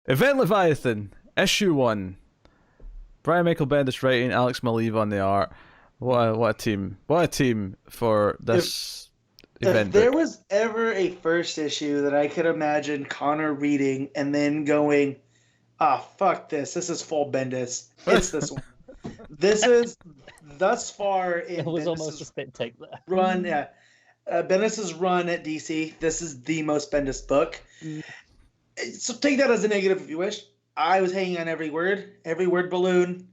Event Leviathan, issue 1. Brian Michael Bendis writing, Alex Maleev on the art. What a team! What a team for If this if event there book. was ever a first issue that I could imagine Connor reading and then going, ah, fuck this. This is full Bendis. It's this one. This is thus far It in was almost a Bendis's spit take there. run. Yeah, Bendis's run at DC. This is the most Bendis book. So take that as a negative if you wish. I was hanging on every word balloon.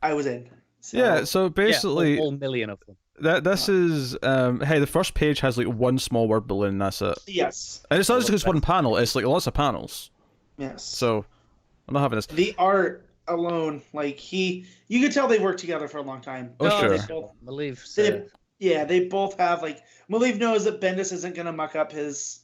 I was in. So, Yeah, so Yeah, basically, all million of them. this is hey, the first page has like one small word balloon, and that's it. yes, And it's not just one panel; it's like lots of panels. yes. So I'm not having this. The art alone, like you could tell they worked together for a long time. Oh, sure. They both, Maleev they, said, yeah, they both have like Maleev knows that Bendis isn't gonna muck up his,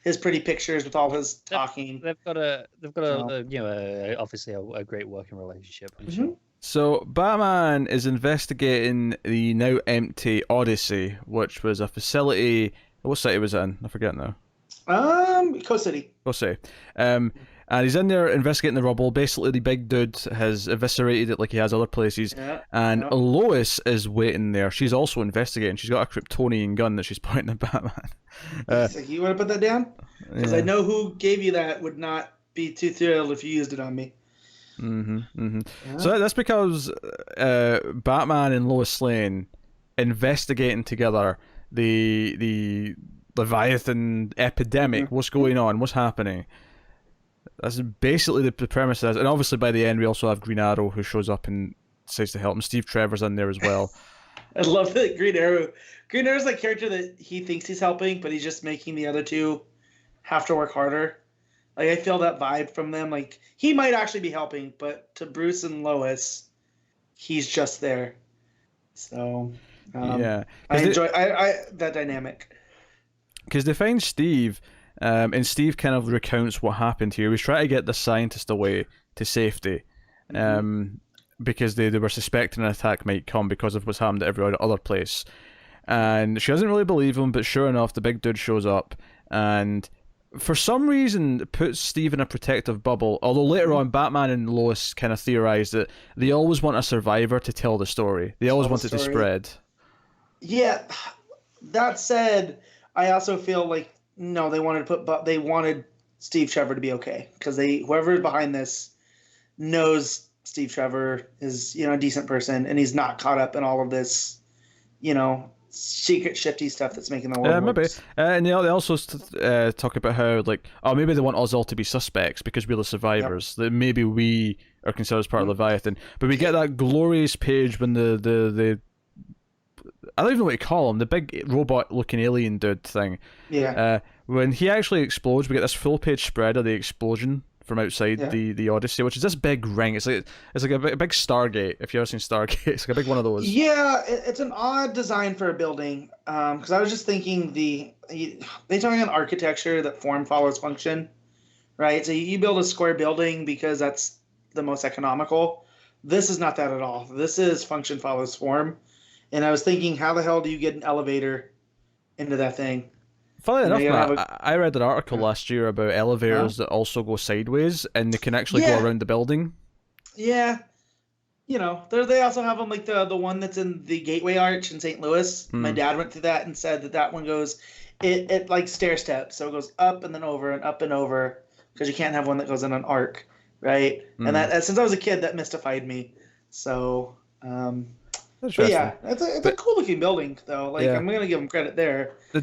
his pretty pictures with all his talking. they've got a So- obviously a great working relationship. I'm Mhm. sure. So Batman is investigating the now empty Odyssey, which was a facility. What city was it in? I forget now. Coast City. We'll see. And he's in there investigating the rubble. Basically, the big dude has eviscerated it like he has other places. Yeah. And yeah. Lois is waiting there. She's also investigating. She's got a Kryptonian gun that she's pointing at Batman. It's like, you want to put that down? Because I know who gave you that would not be too thrilled if you used it on me. Yeah. So that's because Batman and Lois Lane investigating together the Leviathan epidemic. What's going on? What's happening? That's basically the premise is, and obviously by the end we also have Green Arrow who shows up and decides to help him. Steve Trevor's in there as well. I love that Green Arrow. Green Arrow's that character that he thinks he's helping, but he's just making the other two have to work harder. Like, I feel that vibe from them. Like, he might actually be helping, but to Bruce and Lois, he's just there. So, Yeah, I enjoy that dynamic. because they find Steve, and Steve kind of recounts what happened here. He was trying to get the scientist away to safety, because they were suspecting an attack might come because of what's happened at every other place. And she doesn't really believe him, but sure enough, the big dude shows up and for some reason puts Steve in a protective bubble. Although later on, Batman and Lois kind of theorize that they always want a survivor to tell the story. They always want it to spread. Yeah, that said, I also feel like no, they wanted Steve Trevor to be okay because whoever is behind this knows Steve Trevor is a decent person and he's not caught up in all of this, secret shifty stuff that's making the world Maybe. worse. And they also talk about how, like, maybe they want us all to be suspects because we're the survivors. That maybe we are considered as part of Leviathan. But we get that glorious page when the I don't even know what to call him, the big robot-looking alien dude thing. Yeah. When he actually explodes, we get this full-page spread of the explosion from outside the Odyssey, which is this big ring. It's like a big Stargate. If you've ever seen Stargate, it's like a big one of those. Yeah, it's an odd design for a building. Because I was just thinking they talking on architecture that form follows function, right? So you build a square building because that's the most economical. This is not that at all. This is function follows form. And I was thinking, how the hell do you get an elevator into that thing? Funnily enough, Matt, I read an article last year about elevators that also go sideways and they can actually go around the building. Yeah. They also have them like the one that's in the Gateway Arch in St. Louis. My dad went through that and said that one goes, it like stair steps. So it goes up and then over and up and over because you can't have one that goes in an arc, right? And that since I was a kid, that mystified me. So, but yeah, it's a cool looking building though. Like I'm gonna give them credit there. The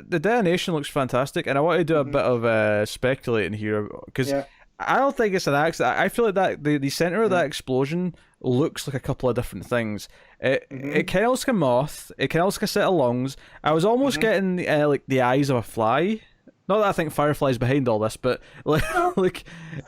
detonation looks fantastic, and I want to do a bit of speculating here because I don't think it's an accident. I feel like that the center of that explosion looks like a couple of different things. It kind of looks like a moth. It kind of looks like a set of lungs. I was almost getting like the eyes of a fly. Not that I think Firefly's behind all this, but like.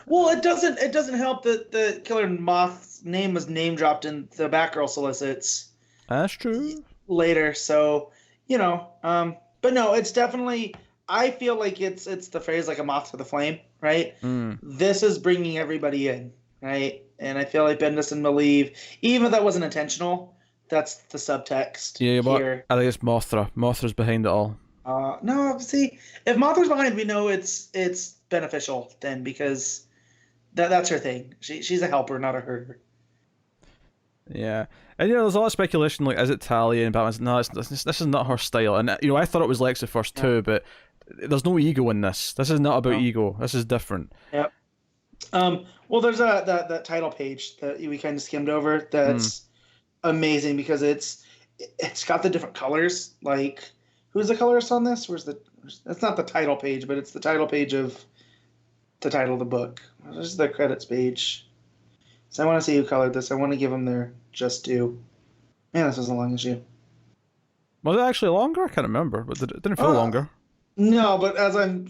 Well, it doesn't help that the killer moth's name was name dropped in the Batgirl solicits. That's true. Later, so but no, it's definitely. I feel like it's the phrase like a moth to the flame, right? This is bringing everybody in, right? And I feel like Bendis and Maleev, even if that wasn't intentional, that's the subtext. Yeah, but here. I think it's Mothra. Mothra's behind it all. No, see, if Mothra's behind, we know it's beneficial then, because that's her thing. She's a helper, not a herder. Yeah, and there's a lot of speculation like, is it Talia? And Batman's no, this is not her style. And I thought it was Lex at first too, but there's no ego in this. This is not about ego. This is different. Yep. Well, there's that title page that we kind of skimmed over. That's amazing because it's got the different colors. Like, who's the colorist on this? That's not the title page, but it's the title page of the title of the book. This is the credits page. So I want to see who colored this. I want to give them their just due. Man, this was a long issue. Was it actually longer? I can't remember, but it didn't feel longer. No, but as I'm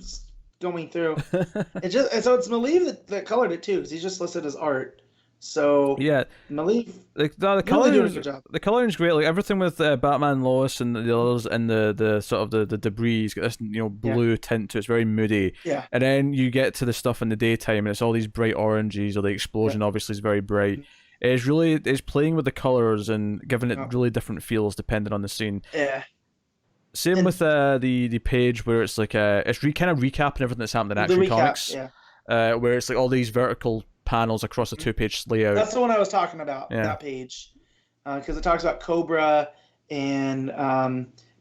going through, it's Malieve that colored it too, because he's just listed as art. So yeah, Malieve. The coloring's great. Like everything with Batman, Lois, and the others, and the sort of the debris, got this blue tint to it. It's very moody. Yeah. And then you get to the stuff in the daytime, and it's all these bright oranges. Or the explosion obviously is very bright. It's playing with the colors and giving it really different feels depending on the scene. Yeah. Same with the page where it's like it's kind of recapping everything that's happened in Action Comics. Yeah. Where it's like all these vertical panels across a 2-page layout. That's the one I was talking about. Yeah. That page, because it talks about Cobra and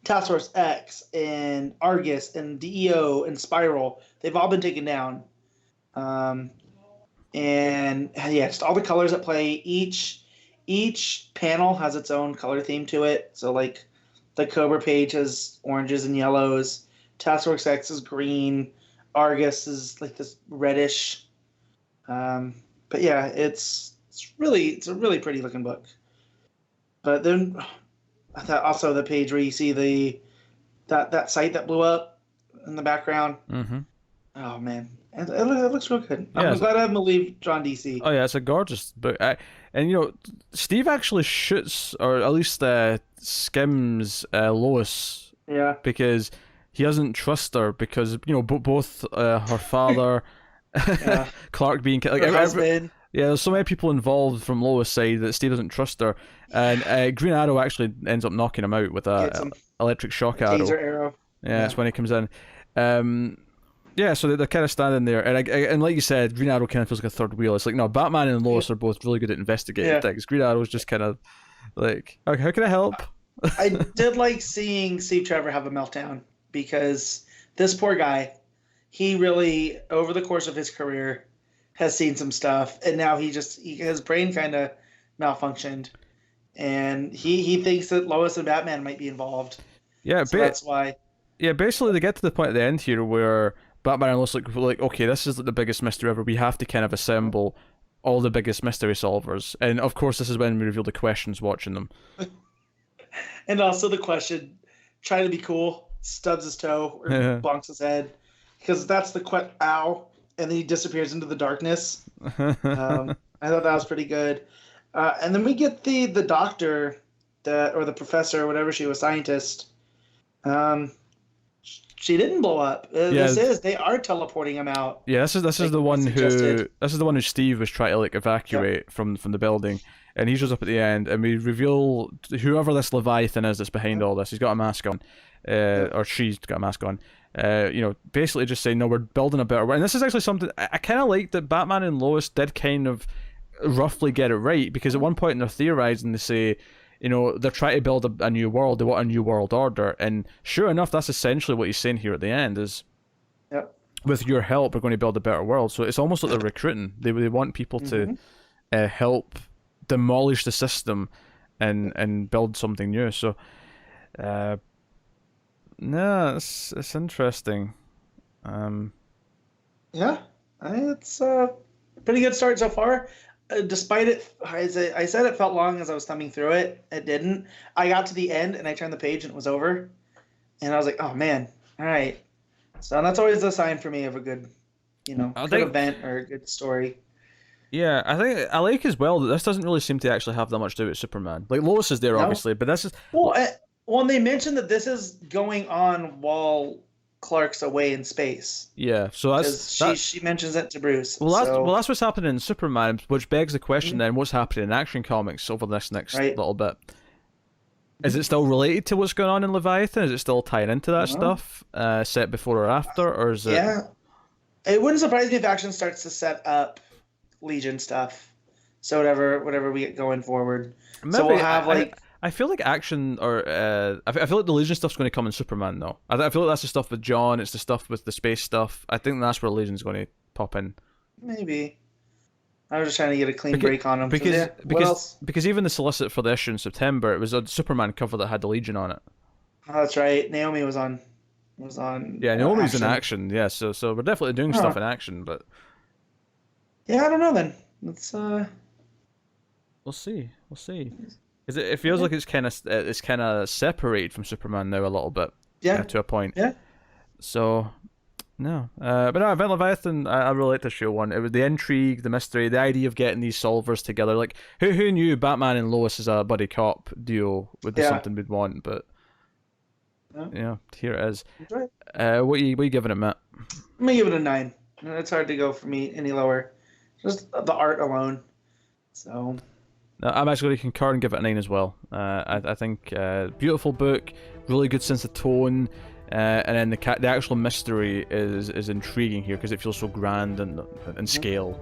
Task Force X and Argus and DEO and Spiral. They've all been taken down. And just all the colors at play. Each panel has its own color theme to it. So like the Cobra page has oranges and yellows. Task Force X is green. Argus is like this reddish. But yeah, it's a really pretty looking book. But then I thought also the page where you see that site that blew up in the background. Mm-hmm. Oh man, it looks real good. I'm glad I have Malieve drawn DC. Oh yeah, it's a gorgeous book. And Steve actually shoots, or at least skims Lois. Yeah. Because he doesn't trust her because both her father. Clark being like her husband. There's so many people involved from Lois' side that Steve doesn't trust her, and Green Arrow actually ends up knocking him out with a electric shock arrow. Yeah, that's when he comes in. So they're kind of standing there, and like you said, Green Arrow kind of feels like a third wheel. It's like no, Batman and Lois are both really good at investigating things. Green Arrow's just kind of like, okay, how can I help? I did like seeing Steve Trevor have a meltdown because this poor guy. He really, over the course of his career, has seen some stuff, and now his brain kind of malfunctioned, and he thinks that Lois and Batman might be involved. Yeah, so that's why. Yeah, basically they get to the point at the end here where Batman and Lois like okay, this is the biggest mystery ever. We have to kind of assemble all the biggest mystery solvers, and of course this is when we reveal the questions watching them. And also the question, trying to be cool, stubs his toe or bonks his head. Because that's the ow, and then he disappears into the darkness. I thought that was pretty good. And then we get the doctor or the professor, or whatever she was, scientist. She didn't blow up. They are teleporting him out. Yeah, this is the one who Steve was trying to like evacuate from the building, and he shows up at the end, and we reveal whoever this Leviathan is that's behind all this. He's got a mask on, or she's got a mask on. Basically just saying, no, we're building a better world. And this is actually something I kind of like that Batman and Lois did kind of roughly get it right, because at one point they're theorizing, they say, they're trying to build a new world, they want a new world order, and sure enough, that's essentially what he's saying here at the end is, with your help, we're going to build a better world. So it's almost like they're recruiting. They want people to help demolish the system and build something new. So, no, it's interesting. It's a pretty good start so far. Despite it, I said it felt long as I was thumbing through it. It didn't. I got to the end and I turned the page and it was over, and I was like, "Oh man, all right." So that's always a sign for me of a good, event or a good story. Yeah, I think I like as well that this doesn't really seem to actually have that much to do with Superman. Like Lois is there, obviously, but this is Well, they mentioned that this is going on while Clark's away in space. Yeah, so she mentions it to Bruce. Well, that's what's happening in Superman, which begs the question then: what's happening in Action Comics over this next little bit? Is it still related to what's going on in Leviathan? Is it still tying into that No. stuff? Set before or after, or is it? Yeah, it wouldn't surprise me if Action starts to set up Legion stuff. So whatever we get going forward. Maybe, So we'll have like. I feel like Action or I feel like the Legion stuff's going to come in Superman though. I feel like that's the stuff with John. It's the stuff with the space stuff. I think that's where Legion's going to pop in. Maybe. I was just trying to get a clean break on him. Because even the solicit for the issue in September, it was a Superman cover that had the Legion on it. Oh, that's right. Naomi was on. Yeah, Naomi's in Action. Yeah, so we're definitely doing stuff in Action, but yeah, I don't know then. Let's we'll see. Because it feels like it's kind of separated from Superman now a little bit. Yeah. To a point. Yeah. So. No, but no, Event Leviathan, I really like the show one. It was the intrigue, the mystery, the idea of getting these solvers together. Like, who knew Batman and Lois as a buddy cop duo would be something we'd want? But yeah, here it is. Right. What you giving it, Matt? I'm gonna give it a 9. It's hard to go for me any lower. Just the art alone. So. No, I'm actually going to concur and give it a 9 as well. I think beautiful book, really good sense of tone. And then the actual mystery is intriguing here because it feels so grand and scale.